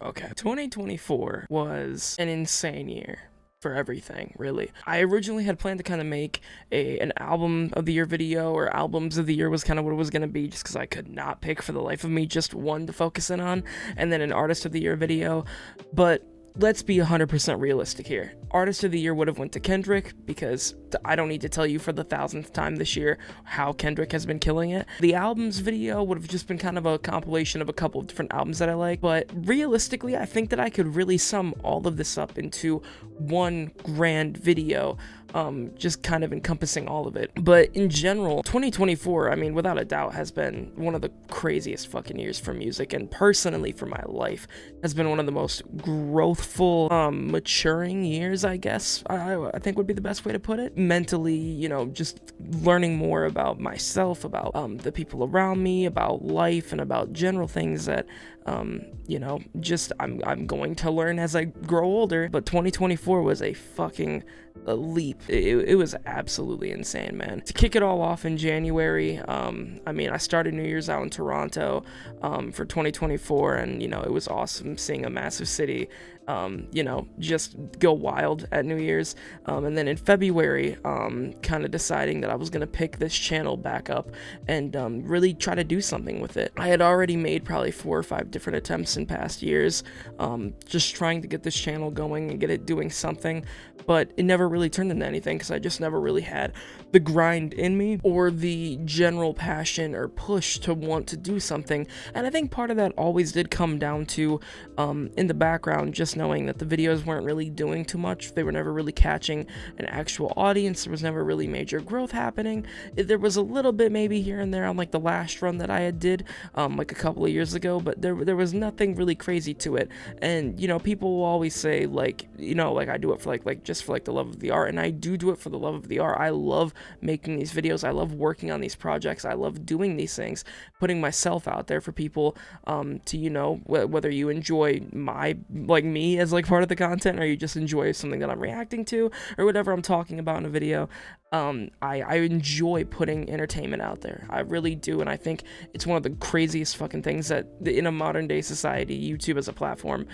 Okay. 2024 was an insane year for everything, really. I originally had planned to kind of make an album of the year video, or albums of the year was kind of what it was going to be, just because I could not pick for the life of me just one to focus in on, and then an artist of the year video. But let's be 100% realistic here. Artist of the year would have went to Kendrick, because I don't need to tell you for the 1000th time this year how Kendrick has been killing it. The albums video would have just been kind of a compilation of a couple of different albums that I like, but realistically, I think that I could really sum all of this up into one grand video, just kind of encompassing all of it. But in general, 2024, I mean, without a doubt, has been one of the craziest fucking years for music, and personally for my life, has been one of the most growthful, maturing years, I guess, I think would be the best way to put it. Mentally, you know, just learning more about myself, about the people around me, about life, and about general things that, you know, just I'm going to learn as I grow older. But 2024 was a fucking leap. It was absolutely insane, man. To kick it all off in January, I mean, I started New Year's out in Toronto for 2024, and, you know, it was awesome seeing a massive city, you know, just go wild at New Year's. And then in February, kind of deciding that I was gonna pick this channel back up and really try to do something with it. I had already made probably 4 or 5 different attempts in past years, just trying to get this channel going and get it doing something, but it never really turned into anything because I just never really had the grind in me or the general passion or push to want to do something. And I think part of that always did come down to, in the background, just knowing that the videos weren't really doing too much. They were never really catching an actual audience. There was never really major growth happening. There was a little bit maybe here and there on like the last run that I had did, like a couple of years ago, but there was nothing really crazy to it. And, you know, people will always say, like, you know, like I do it for like just for like the love of the art, and I do it for the love of the art. I love making these videos. I love working on these projects. I love doing these things, putting myself out there for people, to, you know, whether you enjoy like me as like part of the content, or you just enjoy something that I'm reacting to, or whatever I'm talking about in a video. I enjoy putting entertainment out there. I really do, and I think it's one of the craziest fucking things that in a modern day society, YouTube as a platform,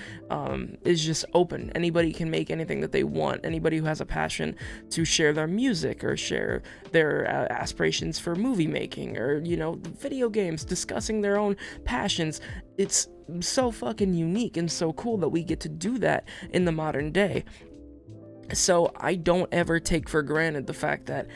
is just open. Anybody can make anything that they want. Anybody who has a passion to share their music or share their aspirations for movie making, or, you know, video games, discussing their own passions. It's so fucking unique and so cool that we get to do that in the modern day. So I don't ever take for granted the fact that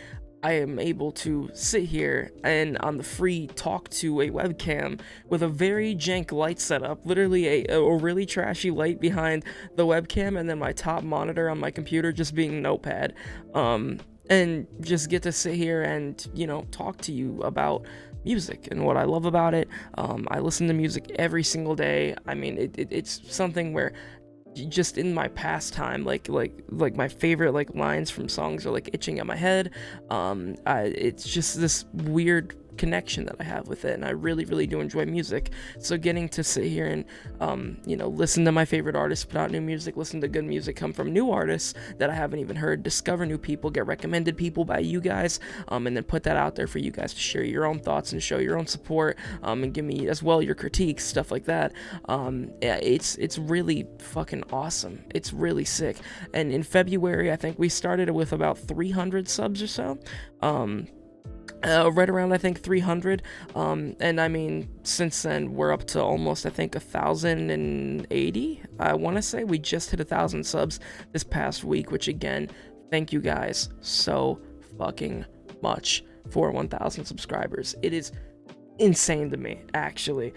I am able to sit here and on the free talk to a webcam with a very jank light setup, literally a really trashy light behind the webcam, and then my top monitor on my computer just being Notepad, and just get to sit here and, you know, talk to you about music and what I love about it. I listen to music every single day. I mean, it's something where just in my pastime, like my favorite like lines from songs are like itching at my head. It's just this weird connection that I have with it, and I really do enjoy music. So getting to sit here and you know, listen to my favorite artists put out new music, listen to good music come from new artists that I haven't even heard, discover new people, get recommended people by you guys, and then put that out there for you guys to share your own thoughts and show your own support, and give me as well your critiques, stuff like that. Yeah, it's really fucking awesome. It's really sick. And in February, I think we started with about 300 subs or so. Right around, I think, 300, and I mean, since then, we're up to almost, I think, 1,080, I want to say. We just hit 1,000 subs this past week, which, again, thank you guys so fucking much for 1,000 subscribers. It is insane to me, actually.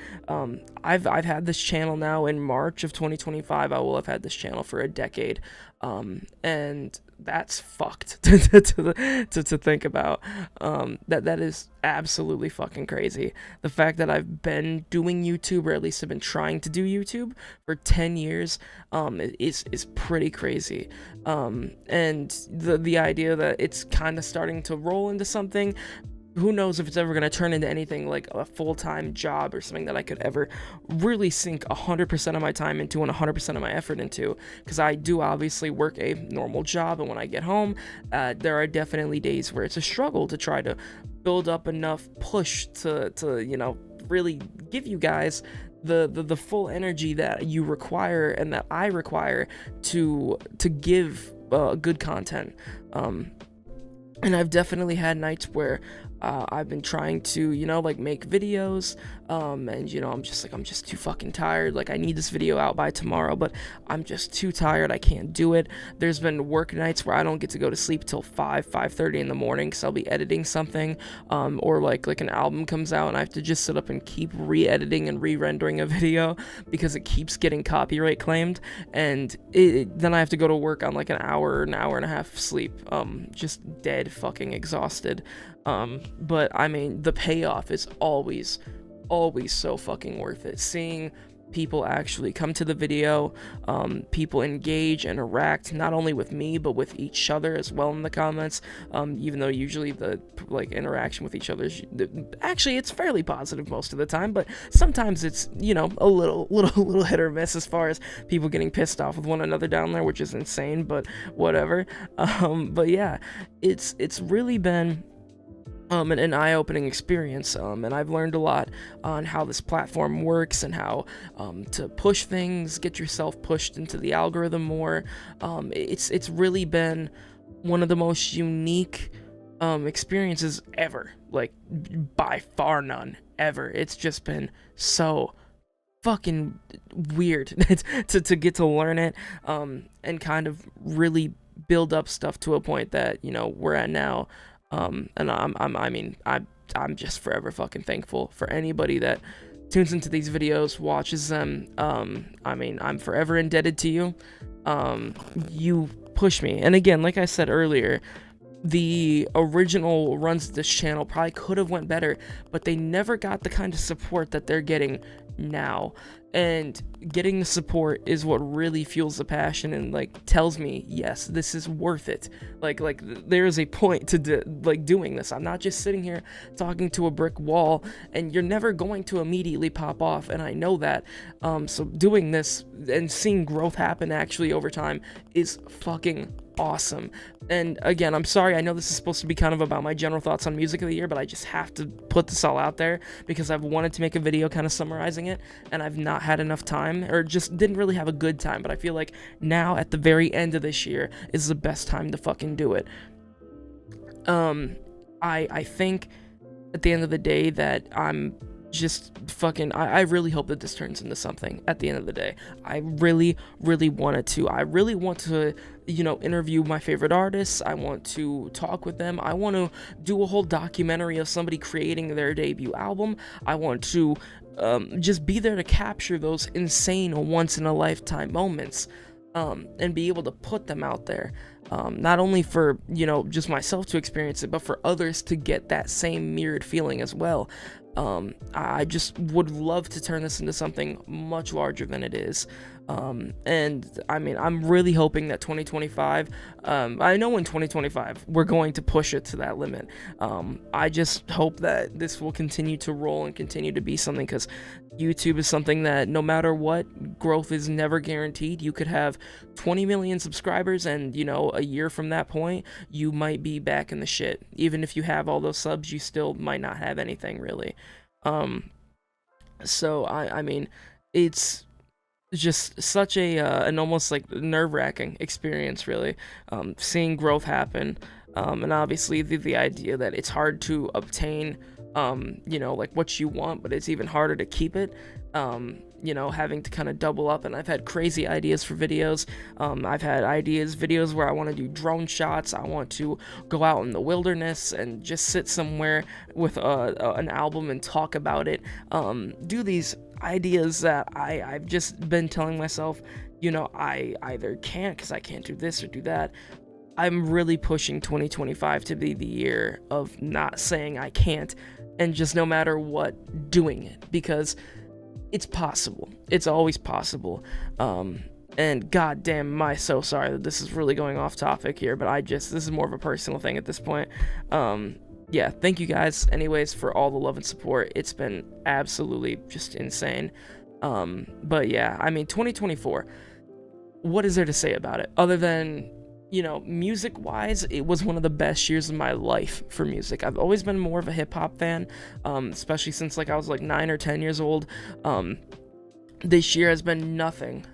I've had this channel now in March of 2025. I will have had this channel for a decade, and that's fucked to think about. That is absolutely fucking crazy. The fact that I've been doing YouTube, or at least have been trying to do YouTube for 10 years, is pretty crazy. And the idea that it's kind of starting to roll into something. Who knows if it's ever going to turn into anything like a full-time job or something that I could ever really sink 100% of my time into and 100% of my effort into, because I do obviously work a normal job, and when I get home, there are definitely days where it's a struggle to try to build up enough push to you know, really give you guys the full energy that you require and that I require to give good content. And I've definitely had nights where I've been trying to, like make videos, and I'm just too fucking tired. Like, I need this video out by tomorrow, but I'm just too tired. I can't do it. There's been work nights where I don't get to go to sleep till 5:30 in the morning, because I'll be editing something, or like an album comes out and I have to just sit up and keep re-editing and re-rendering a video because it keeps getting copyright claimed, and then I have to go to work on like an hour and a half sleep, just dead fucking exhausted. But I mean, the payoff is always so fucking worth it. Seeing people actually come to the video, people engage, interact, not only with me, but with each other as well in the comments, even though usually the, like, interaction with each other, actually, it's fairly positive most of the time, but sometimes it's, a little hit or miss as far as people getting pissed off with one another down there, which is insane, but whatever. But yeah, it's really been an eye-opening experience, and I've learned a lot on how this platform works and how to push things, get yourself pushed into the algorithm more. It's really been one of the most unique experiences ever, like by far none ever. It's just been so fucking weird to get to learn it, and kind of really build up stuff to a point that we're at now. And I'm just forever fucking thankful for anybody that tunes into these videos, watches them. I'm forever indebted to you. You push me. And again, like I said earlier, the original runs of this channel probably could have went better, but they never got the kind of support that they're getting now. And getting the support is what really fuels the passion and like tells me, yes, this is worth it. Like there is a point to doing this. I'm not just sitting here talking to a brick wall, and you're never going to immediately pop off, and I know that. So doing this and seeing growth happen actually over time is fucking awesome. And again, I'm sorry, I know this is supposed to be kind of about my general thoughts on music of the year, but I just have to put this all out there because I've wanted to make a video kind of summarizing it, and I've not had enough time, or just didn't really have a good time. But I feel like now at the very end of this year is the best time to fucking do it. I think at the end of the day that I'm just fucking, I really hope that this turns into something at the end of the day. I really want it to. I really want to, interview my favorite artists. I want to talk with them. I want to do a whole documentary of somebody creating their debut album. I want to just be there to capture those insane once-in-a-lifetime moments, and be able to put them out there. Not only for, just myself to experience it, but for others to get that same mirrored feeling as well. I just would love to turn this into something much larger than it is. And I mean, I'm really hoping that 2025, I know in 2025, we're going to push it to that limit. I just hope that this will continue to roll and continue to be something, because YouTube is something that no matter what, growth is never guaranteed. You could have 20 million subscribers and, a year from that point, you might be back in the shit. Even if you have all those subs, you still might not have anything really. So I mean, it's just such an almost like nerve-wracking experience, really, seeing growth happen, and obviously the idea that it's hard to obtain, like what you want, but it's even harder to keep it, having to kind of double up. And I've had crazy ideas for videos. I've had videos where I want to do drone shots. I want to go out in the wilderness and just sit somewhere with an album and talk about it. Do these ideas that I've just been telling myself, I either can't because I can't do this or do that. I'm really pushing 2025 to be the year of not saying I can't, and just no matter what, doing it, because it's possible. It's always possible. And goddamn, am I so sorry that this is really going off topic here, but this is more of a personal thing at this point. Yeah, thank you guys anyways for all the love and support. It's been absolutely just insane. But yeah, I mean, 2024, what is there to say about it other than, music wise, it was one of the best years of my life for music. I've always been more of a hip hop fan, especially since I was 9 or 10 years old. this year has been nothing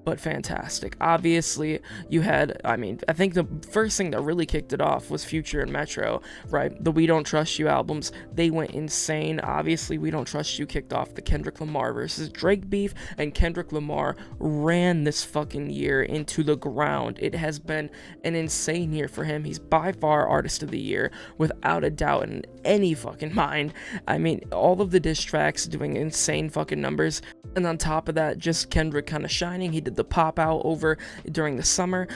but fantastic. Obviously, you had, I mean, I think the first thing that really kicked it off was Future and Metro, right? The We Don't Trust You albums, they went insane. Obviously, We Don't Trust You kicked off the Kendrick Lamar versus Drake beef, and Kendrick Lamar ran this fucking year into the ground. It has been an insane year for him. He's by far Artist of the Year, without a doubt in any fucking mind. I mean, all of the diss tracks doing insane fucking numbers, and on top of that, just Kendrick kind of shining. He did the pop out over during the summer.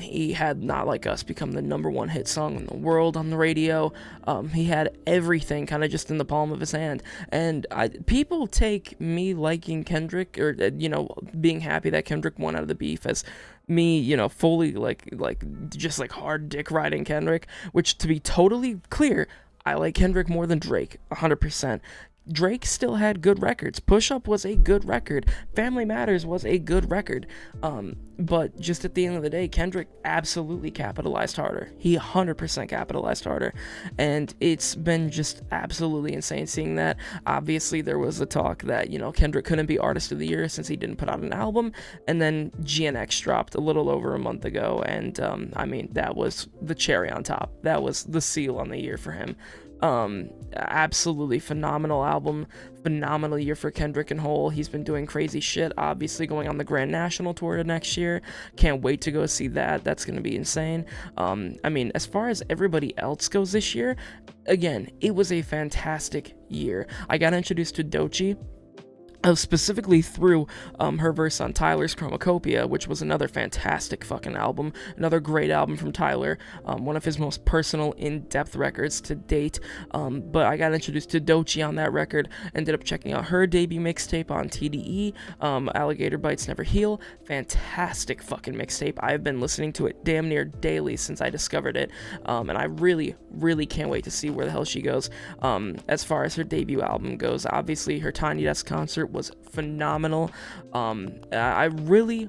He had Not Like Us become the #1 hit song in the world on the radio. He had everything kind of just in the palm of his hand. And people take me liking Kendrick, or being happy that Kendrick won out of the beef, as me, fully like just like hard dick riding Kendrick, which, to be totally clear, I like Kendrick more than Drake, 100%. Drake still had good records. Push Up was a good record. Family Matters was a good record. But just at the end of the day, Kendrick absolutely capitalized harder. He 100% capitalized harder. And it's been just absolutely insane seeing that. Obviously, there was a talk that, Kendrick couldn't be Artist of the Year since he didn't put out an album. And then GNX dropped a little over a month ago. And, that was the cherry on top. That was the seal on the year for him. Absolutely phenomenal album, phenomenal year for Kendrick and whole. He's been doing crazy shit, obviously going on the Grand National Tour next year. Can't wait to go see that. That's going to be insane. As far as everybody else goes this year, again, it was a fantastic year. I got introduced to Doechii, specifically through her verse on Tyler's Chromacopia, which was another fantastic fucking album, another great album from Tyler, one of his most personal, in-depth records to date. But I got introduced to Doechii on that record, ended up checking out her debut mixtape on TDE, Alligator Bites Never Heal. Fantastic fucking mixtape. I've been listening to it damn near daily since I discovered it, and I really can't wait to see where the hell she goes. As far as her debut album goes, obviously her Tiny Desk concert was phenomenal. I really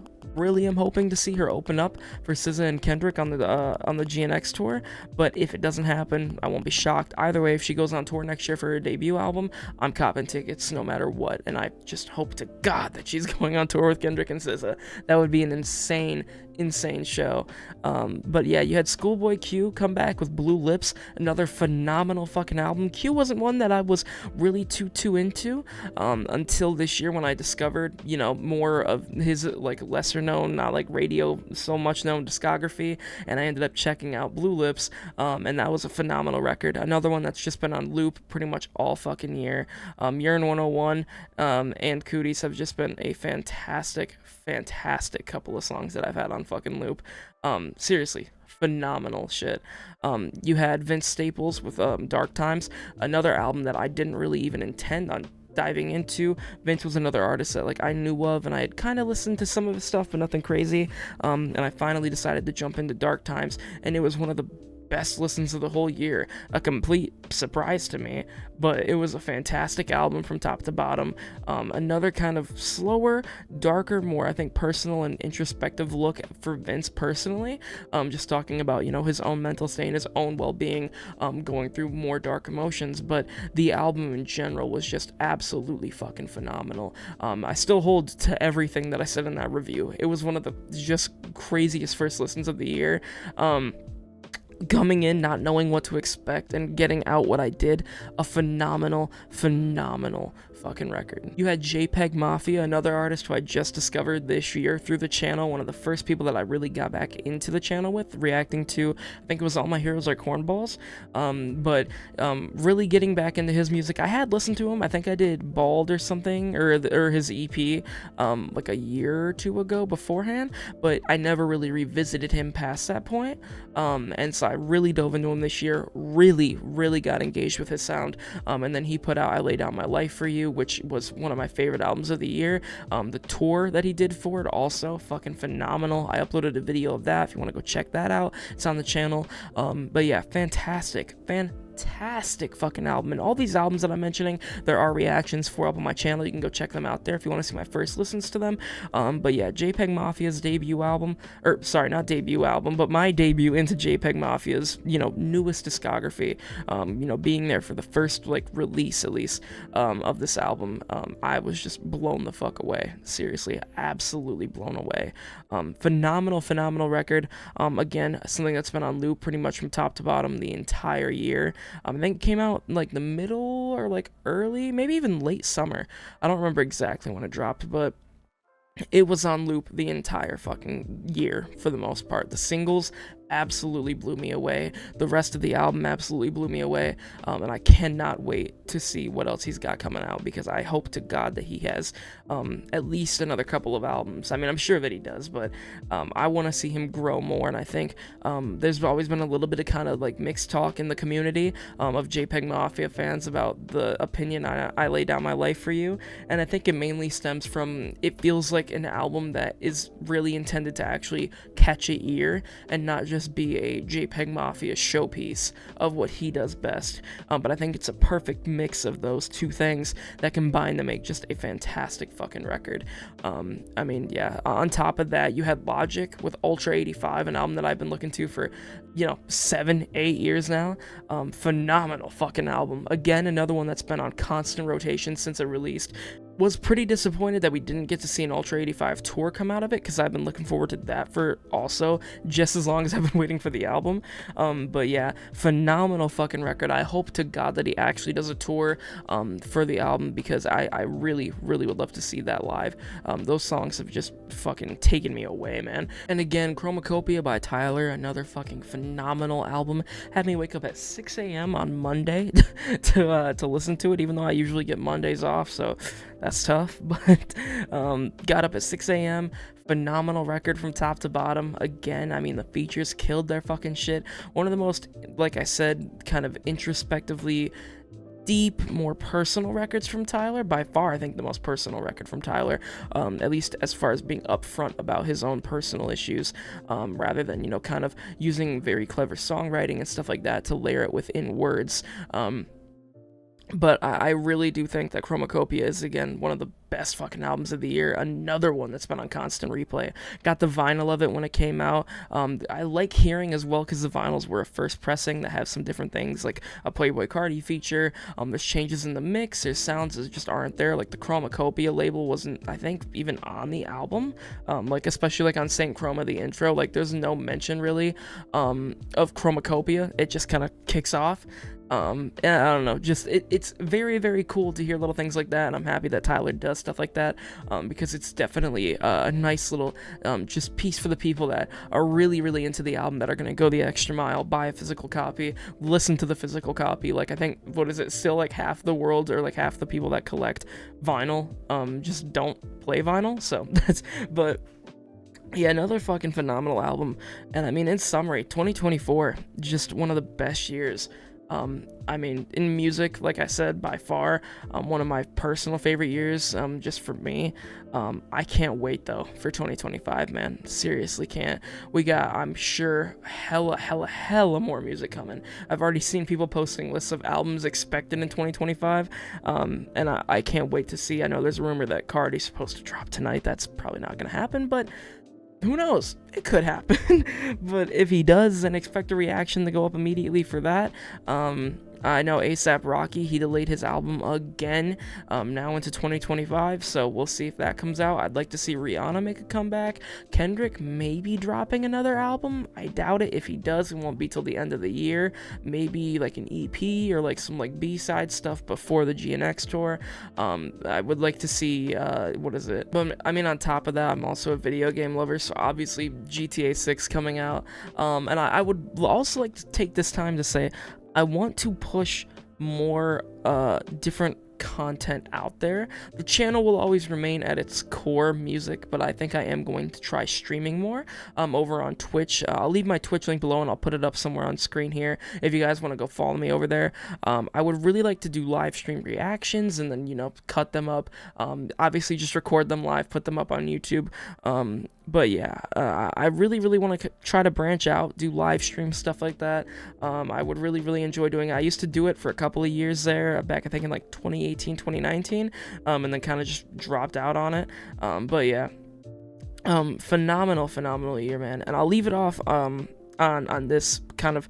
am hoping to see her open up for SZA and Kendrick on the GNX tour, but if it doesn't happen, I won't be shocked. Either way, if she goes on tour next year for her debut album, I'm copping tickets no matter what, and I just hope to God that she's going on tour with Kendrick and SZA. That would be an insane show. But yeah, you had Schoolboy Q come back with Blue Lips, another phenomenal fucking album. Q wasn't one that I was really too into until this year, when I discovered, more of his like lesser known, not like radio so much known discography, and I ended up checking out Blue Lips, and that was a phenomenal record. Another one that's just been on loop pretty much all fucking year. Urine 101 and Cooties have just been a fantastic couple of songs that I've had on fucking loop. Seriously, phenomenal shit. You had Vince Staples with Dark Times, another album that I didn't really even intend on diving into. Vince was another artist that I knew of, and I had kind of listened to some of his stuff, but nothing crazy. And I finally decided to jump into Dark Times, and it was one of the best listens of the whole year. A complete surprise to me, but it was a fantastic album from top to bottom. Another kind of slower, darker, more I think personal and introspective look for Vince personally, just talking about his own mental state and his own well-being, going through more dark emotions. But the album in general was just absolutely fucking phenomenal. I still hold to everything that I said in that review. It was one of the just craziest first listens of the year. Coming in, not knowing what to expect, and getting out what I did, a phenomenal fucking record. You had JPEG Mafia, another artist who I just discovered this year through the channel, one of the first people that I really got back into the channel with, reacting to, I think it was All My Heroes Are Cornballs, but really getting back into his music. I had listened to him, I think I did Bald or something, or his EP, like a year or two ago beforehand, but I never really revisited him past that point, and so I really dove into him this year, really got engaged with his sound, and then he put out I Lay Down My Life For You, which was one of my favorite albums of the year. The tour that he did for it, also fucking phenomenal. I uploaded a video of that if you want to go check that out. It's on the channel. But yeah, fantastic fantastic fucking album. And all these albums that I'm mentioning, there are reactions for up on my channel. You can go check them out there if you want to see my first listens to them. But yeah, JPEG Mafia's debut album, or sorry, not debut album, but my debut into JPEG Mafia's, newest discography, being there for the first, release, at least, of this album, I was just blown the fuck away. Seriously, absolutely blown away. Phenomenal record. Again, something that's been on loop pretty much from top to bottom the entire year. I think it came out the middle or early, maybe even late summer. I don't remember exactly when it dropped, but it was on loop the entire fucking year for the most part. The singles absolutely blew me away. The rest of the album absolutely blew me away. And I cannot wait to see what else he's got coming out, because I hope to God that he has at least another couple of albums. I mean, I'm sure that he does, but I want to see him grow more. And I think there's always been a little bit of kind of mixed talk in the community of JPEG Mafia fans about the opinion I lay down my life for you. And I think it mainly stems from, it feels like an album that is really intended to actually catch a ear and not just be a JPEG Mafia showpiece of what he does best. But I think it's a perfect mix of those two things that combine to make just a fantastic fucking record. I mean, yeah, on top of that, you had Logic with Ultra 85, an album that I've been looking to for 7-8 years now. Phenomenal fucking album. Again, another one that's been on constant rotation since it released. Was pretty disappointed that we didn't get to see an Ultra 85 tour come out of it, because I've been looking forward to that for also just as long as I've been waiting for the album. But yeah, phenomenal fucking record. I hope to God that he actually does a tour for the album, because I really would love to see that live. Those songs have just fucking taken me away, man. And again, Chromacopia by Tyler, another fucking phenomenal album. Had me wake up at 6 a.m. on Monday to listen to it, even though I usually get Mondays off, so that's tough. But got up at 6 a.m. Phenomenal record from top to bottom. Again, I mean, the features killed their fucking shit. One of the most, like I said, kind of introspectively deep, more personal records from Tyler. By far, I think the most personal record from Tyler, at least as far as being upfront about his own personal issues, rather than, kind of using very clever songwriting and stuff like that to layer it within words. But I really do think that Chromacopia is, again, one of the best fucking albums of the year. Another one that's been on constant replay. Got the vinyl of it when it came out. I like hearing as well, because the vinyls were a first pressing that have some different things, like a Playboy Cardi feature. There's changes in the mix. There's sounds that just aren't there. Like the Chromacopia label wasn't, I think, even on the album. Especially on Saint Chroma, the intro. There's no mention really of Chromacopia. It just kind of kicks off. And I don't know, just it's very cool to hear little things like that, and I'm happy that Tyler does stuff like that, because it's definitely a nice little just piece for the people that are really into the album, that are gonna go the extra mile, buy a physical copy, listen to the physical copy. I think, what is it, still half the world, or half the people that collect vinyl just don't play vinyl, so but yeah, another fucking phenomenal album. And I mean, in summary, 2024, just one of the best years. I mean, in music, like I said, by far, one of my personal favorite years, just for me. I can't wait, though, for 2025, man. Seriously can't. We got, I'm sure, hella more music coming. I've already seen people posting lists of albums expected in 2025, and I can't wait to see. I know there's a rumor that Cardi's supposed to drop tonight. That's probably not gonna happen, but who knows? It could happen. But if he does, then expect a reaction to go up immediately for that. I know A$AP Rocky, he delayed his album again, now into 2025, so we'll see if that comes out. I'd like to see Rihanna make a comeback. Kendrick maybe dropping another album. I doubt it. If he does, it won't be till the end of the year. Maybe an EP or some B-side stuff before the GNX tour. I would like to see, what is it? But I mean, on top of that, I'm also a video game lover, so obviously GTA 6 coming out. And I would also like to take this time to say, I want to push more different content out there. The channel will always remain at its core music, but I think I am going to try streaming more over on Twitch. I'll leave my Twitch link below, and I'll put it up somewhere on screen here if you guys want to go follow me over there. I would really like to do live stream reactions and then cut them up, obviously just record them live, put them up on YouTube, But yeah, I really want to try to branch out, do live stream stuff like that. I would really enjoy doing it. I used to do it for a couple of years there, back I think in like 2018, 2019, and then kind of just dropped out on it. But yeah, phenomenal year, man. And I'll leave it off on this kind of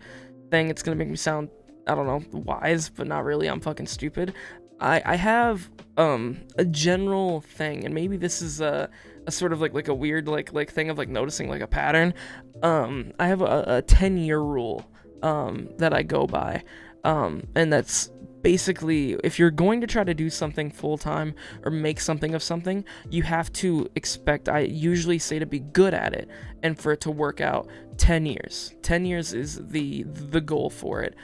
thing. It's gonna make me sound, I don't know, wise, but not really. I'm fucking stupid. I have a general thing, and maybe this is a sort of like a weird like thing of like noticing like a pattern. I have a 10-year rule that I go by, and that's basically, if you're going to try to do something full time or make something of something, you have to expect, I usually say, to be good at it and for it to work out. 10 years 10 years is the goal for it.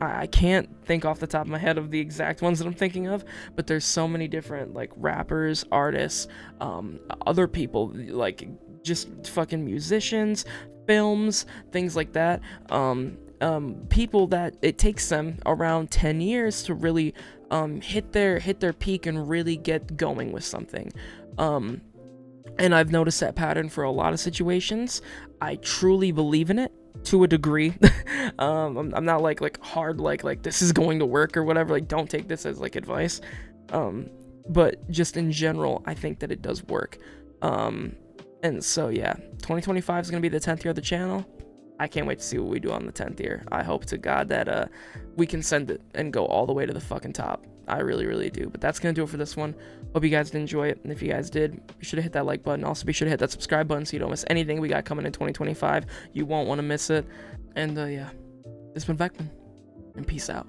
I can't think off the top of my head of the exact ones that I'm thinking of, but there's so many different like rappers, artists, other people, like just fucking musicians, films, things like that. People that it takes them around 10 years to really hit their peak and really get going with something. And I've noticed that pattern for a lot of situations. I truly believe in it to a degree. I'm not like hard like this is going to work or whatever. Like, don't take this as like advice. But just in general, I think that it does work. And so yeah, 2025 is gonna be the 10th year of the channel. I can't wait to see what we do on the 10th year. I hope to God that we can send it and go all the way to the fucking top. I really do. But that's gonna do it for this one. Hope you guys did enjoy it, and if you guys did, be sure to hit that like button. Also, be sure to hit that subscribe button so you don't miss anything we got coming in 2025. You won't want to miss it. And yeah, this has been Vecmen, and peace out.